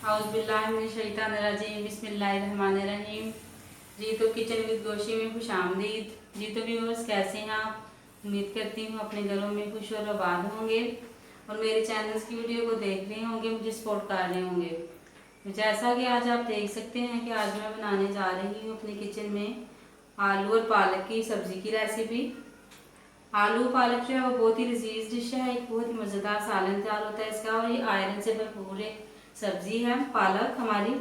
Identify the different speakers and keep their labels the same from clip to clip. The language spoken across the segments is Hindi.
Speaker 1: औज़ुबिल्लाहिमिनश्शैतानिर्रजीम बिस्मिल्लाहिर्रहमानिर्रहीम। जी तो किचन विद गोशी में खुश आमदीद। जी तो व्यूअर्स, कैसे हैं आप? उम्मीद करती हूँ अपने घरों में खुश और आबाद होंगे और मेरे चैनल्स की वीडियो को देख रहे होंगे, मुझे सपोर्ट कर रहे होंगे। तो जैसा कि आज आप देख सकते हैं कि आज मैं बनाने जा रही हूँ अपने किचन में आलू और पालक की सब्ज़ी की रेसिपी। आलू पालक जो है वो बहुत ही लजीज डिश है, एक बहुत ही मज़ेदार सालन तैयार होता है इसका और ये आयरन से भरपूर एक सब्जी है पालक हमारी।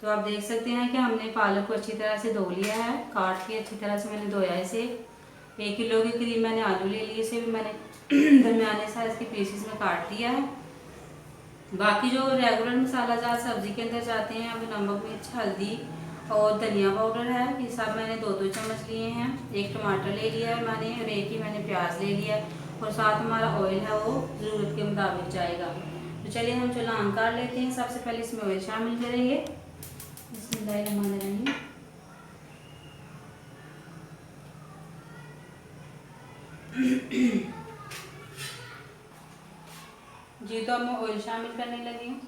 Speaker 1: तो आप देख सकते हैं कि हमने पालक को अच्छी तरह से धो लिया है, काट के अच्छी तरह से मैंने धोया इसे। 1 किलो के करीब मैंने आलू ले लिए, इसे भी मैंने दरमियाने साइज के पीसेस में काट दिया है। बाकी जो रेगुलर मसाला जार सब्जी के अंदर जाते हैं वो नमक, मिर्च, हल्दी और धनिया पाउडर है, ये सब मैंने 2-2 चम्मच लिए हैं। 1 टमाटर ले लिया है मैंने और 1 ही मैंने प्याज ले लिया है और साथ हमारा ऑयल है वो ज़रूरत के मुताबिक जाएगा। तो चलिए हम चूल्हा ऑन कर लेते हैं। सबसे पहले इसमें ऑयल शामिल करेंगे। बिस्मिल्लाहिर्रहमानिर्रहीम। जी तो अब मैं ऑयल शामिल करने लगी हूँ।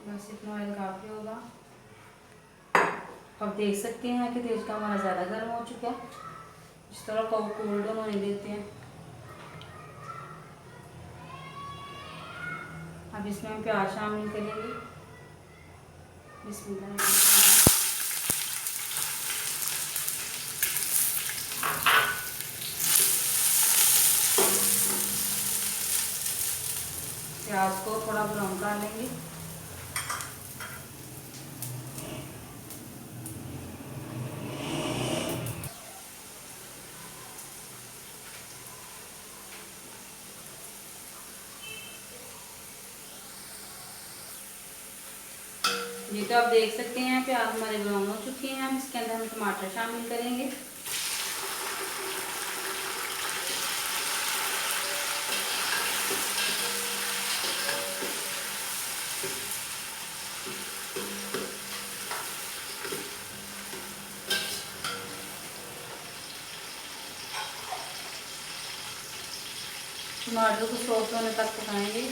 Speaker 1: बस इतना ऑयल काफ़ी होगा। अब देख सकते हैं कि तेज का हमारा ज़्यादा गर्म हो चुका है, इस तरह को कोल्ड डाउन होने देते हैं। अब इसमें हम प्याज शामिल करेंगे। बिस्मिल्लाह। प्याज को थोड़ा ब्राउन कर लेंगे। जी तो आप देख सकते हैं प्याज हमारे ब्राउन हो चुके हैं। हम इसके अंदर हम टमाटर शामिल करेंगे। टमाटर को सॉफ्ट होने तक पकाएंगे।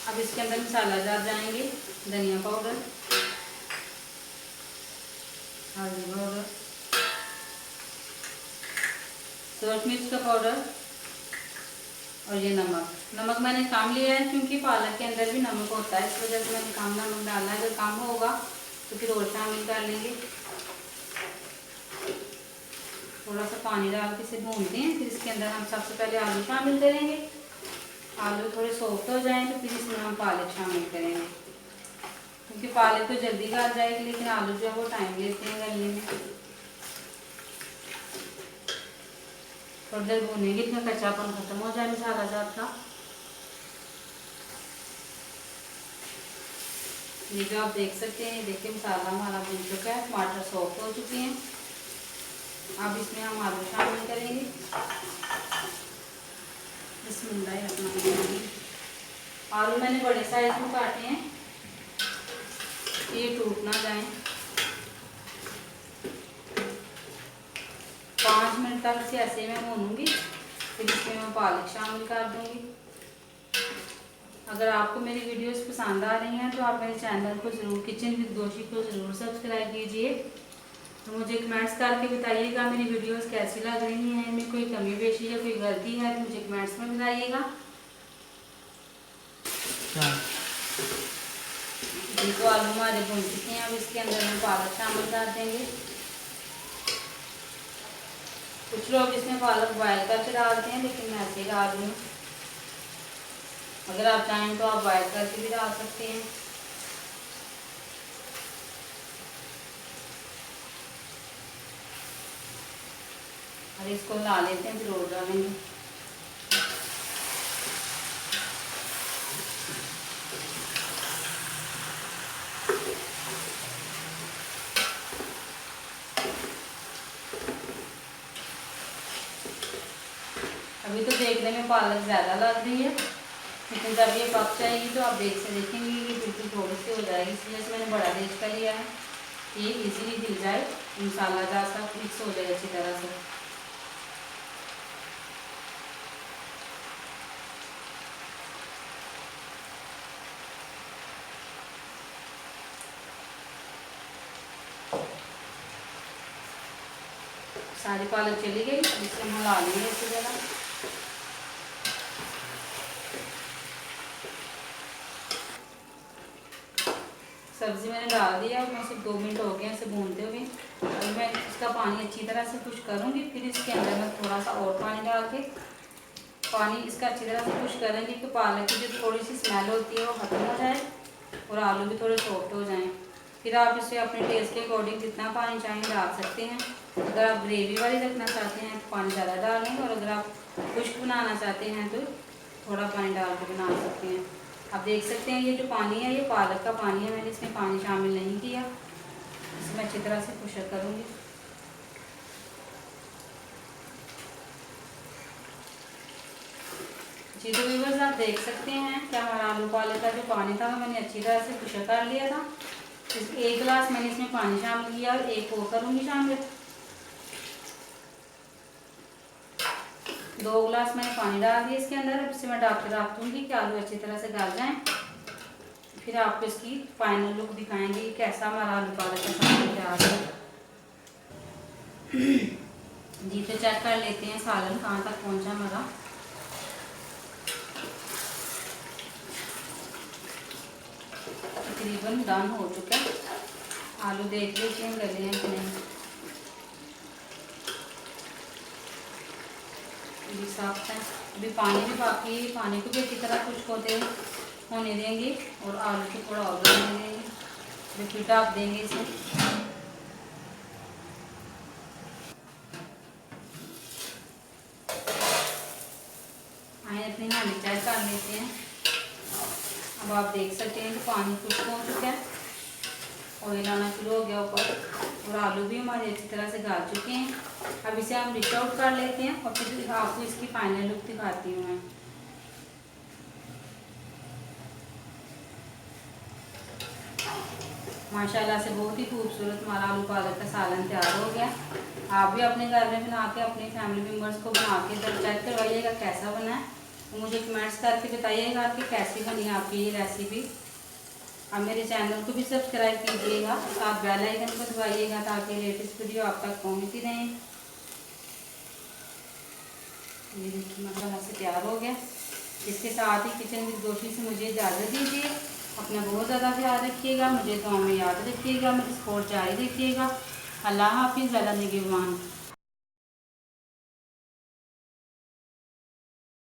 Speaker 1: अब इसके अंदर मसाला जार जाएंगे। धनिया पाउडर, हल्दी पाउडर, सॉल्ट मिर्च का पाउडर और ये नमक मैंने कम लिया है क्योंकि पालक के अंदर भी नमक होता है, इस वजह से मैंने कम नमक डालना है। अगर कम होगा तो फिर और शामिल कर लेंगे। थोड़ा सा पानी डाल के इसे भूनते हैं। फिर इसके अंदर हम सबसे पहले आलू शामिल करेंगे। आलू थोड़े सॉफ्ट हो जाएं तो फिर इसमें हम पालक शामिल करेंगे, क्योंकि पालक तो जल्दी गल जाएगी लेकिन आलू जो है वो टाइम लेते हैं गलने में। थोड़ी देर भूनेंगे, इतना कच्चापन खत्म हो जाए मसाला जार का। ये जो आप देख सकते हैं, देखिए मसाला हमारा भून चुका है, टमाटर सॉफ्ट हो चुके हैं। अब इसमें हम आलू शामिल करेंगे। बिस्मिल्लाहिर्रहमानिर्रहीम। आलू मैंने बड़े साइज में काटे हैं, ये टूट ना जाए। 5 मिनट तक इसे ऐसे में भूनूंगी, फिर इसमें मैं पालक शामिल कर दूंगी। अगर आपको मेरी वीडियोस पसंद आ रही हैं तो आप मेरे चैनल को ज़रूर, किचन विद गोशी को ज़रूर सब्सक्राइब कीजिए। तो मुझे कमेंट्स करके बताइएगा मेरी वीडियोस कैसी लग रही हैं, इनमें कोई कमी पेशी या कोई गलती है तो मुझे कमेंट्स में बताइएगा। जी तो आलू हमारे भून चुके हैं। अब इसके अंदर हम पालक शामिल कर देंगे। कुछ लोग इसमें पालक बॉयल करके डालते हैं, लेकिन मैं ऐसे डाल रही हूँ। अगर आप चाहें तो आप बॉयल करके भी डाल सकते हैं। और इसको ला लेते हैं, फिर और डालेंगे। अभी तो देखने में पालक ज़्यादा लग रही है, लेकिन जब ये पक जाएगी तो आप देख से देखेंगे कि बिल्कुल थोड़ी सी हो जाएगी, इसलिए मैंने बड़ा देश का लिया है। ये इजीली हिल जाए, मसाला जार सब मिक्स हो जाए अच्छी तरह से। सारी पालक चली गई, इसे हम हिला लेंगे अच्छी तरह। सब्जी मैंने डाल दिया और मैं सिर्फ 2 मिनट हो गए इसे भूनते हुए। और मैं इसका पानी अच्छी तरह से खुश करूँगी, फिर इसके अंदर मैं थोड़ा सा और पानी डाल के पानी इसका अच्छी तरह से खुश करेंगे कि पालक की जो थोड़ी सी स्मेल होती है वो खत्म हो जाए और आलू भी थोड़े सॉफ्ट हो जाएं। फिर आप इसे अपने टेस्ट के अकॉर्डिंग जितना पानी चाहें डाल सकते हैं। अगर आप ग्रेवी वाली रखना चाहते हैं तो पानी ज़्यादा डाल लें, और अगर आप खुश्क बनाना चाहते हैं तो थोड़ा पानी डाल के बना सकते हैं। आप देख सकते हैं ये जो पानी है ये पालक का पानी है, मैंने इसमें पानी शामिल नहीं किया। इसे मैं अच्छी तरह से खुश करूँगी। जी तो व्यूअर्स आप देख सकते हैं कि हमारा आलू पालक का जो पानी था वो मैंने अच्छी तरह से खुश कर लिया था। 1 गिलास मैंने इसमें पानी शामिल किया और 1 और करूँगी शामिल। 2 गिलास मैंने पानी डाल दिया इसके अंदर। अब इसे मैं ढक के रख दूँगी कि आलू अच्छी तरह से गल जाएँ। फिर आपको इसकी फाइनल लुक दिखाएंगे कि कैसा हमारा आलू पालक का सालन तैयार है। जी तो चेक कर लेते हैं सालन कहाँ तक पहुँचा हमारा। तकरीबन डन हो चुका है। आलू देख लेते हैं गले हैं कि नहीं। भी साफ है, अभी पानी भी बाकी है, पानी को भी अच्छी तरह खुश्क होने देंगे और आलू को थोड़ा और गलने देंगे। फिर ढक देंगे इसे। आए अपनी हांडी चेक कर लेते हैं। अब आप देख सकते हैं कि पानी खुश्क हो चुका है, ऑयल आना शुरू हो गया ऊपर और आलू भी हमारे अच्छी तरह से गल चुके हैं। अब इसे हम डिश आउट कर लेते हैं और फिर आपको इसकी फाइनल लुक दिखाती हूँ मैं। माशाल्लाह से बहुत ही खूबसूरत हमारा आलू पालक का सालन तैयार हो गया। आप भी अपने घर में बना के अपने फैमिली मेम्बर्स को बना के जब चेक करवाइएगा कैसा बना है, तो मुझे कमेंट्स करके बताइएगा कि कैसी बनी है आपकी ये रेसिपी। अब मेरे चैनल को भी सब्सक्राइब कीजिएगा, साथ बेल आइकन को दबाइएगा ताकि लेटेस्ट वीडियो आप तक पहुँचती रहें। ये देखिए मसाला से तैयार हो गया। इसके साथ ही किचन विद गोशी से मुझे इजाज़त दीजिए। अपना बहुत ज़्यादा ख्याल रखिएगा, मुझे दुआ में याद रखिएगा, मेरी सपोर्ट जारी रखिएगा। अल्लाह हाफिज़, अल्लाह निगहबान।